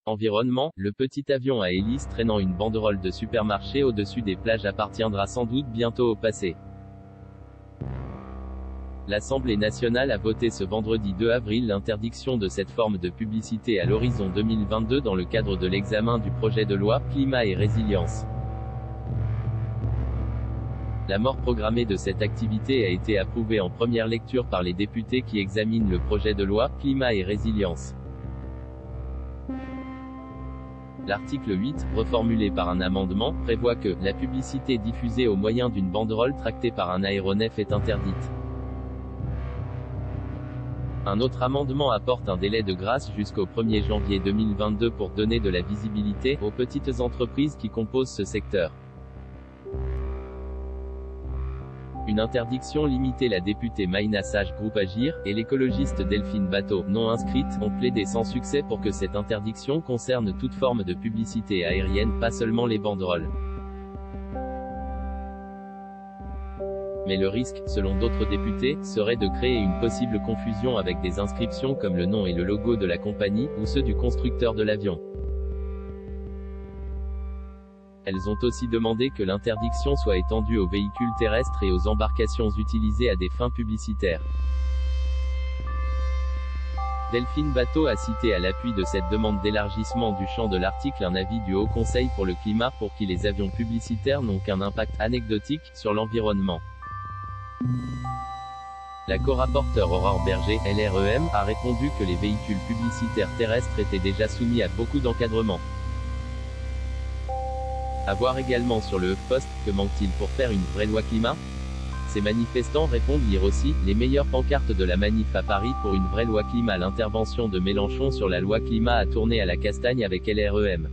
Environnement, le petit avion à hélice traînant une banderole de supermarché au-dessus des plages appartiendra sans doute bientôt au passé. L'Assemblée nationale a voté ce vendredi 2 avril l'interdiction de cette forme de publicité à l'horizon 2022 dans le cadre de l'examen du projet de loi « Climat et résilience ». La mort programmée de cette activité a été approuvée en première lecture par les députés qui examinent le projet de loi « Climat et résilience ». L'article 8, reformulé par un amendement, prévoit que « la publicité diffusée au moyen d'une banderole tractée par un aéronef est interdite ». Un autre amendement apporte un délai de grâce jusqu'au 1er janvier 2022 pour donner de la visibilité aux petites entreprises qui composent ce secteur. Une interdiction limitée. La députée Maïna Sage Groupe Agir, et l'écologiste Delphine Batho, non inscrite, ont plaidé sans succès pour que cette interdiction concerne toute forme de publicité aérienne, pas seulement les banderoles. Mais le risque, selon d'autres députés, serait de créer une possible confusion avec des inscriptions comme le nom et le logo de la compagnie, ou ceux du constructeur de l'avion. Elles ont aussi demandé que l'interdiction soit étendue aux véhicules terrestres et aux embarcations utilisées à des fins publicitaires. Delphine Batho a cité à l'appui de cette demande d'élargissement du champ de l'article un avis du Haut Conseil pour le climat pour qui les avions publicitaires n'ont qu'un impact anecdotique sur l'environnement. La co-rapporteure Aurore Berger, LREM, a répondu que les véhicules publicitaires terrestres étaient déjà soumis à beaucoup d'encadrements. À voir également sur le HuffPost, que manque-t-il pour faire une vraie loi climat? Ces manifestants répondent lire aussi, les meilleures pancartes de la manif à Paris pour une vraie loi climat. L'intervention de Mélenchon sur la loi climat a tourné à la castagne avec LREM.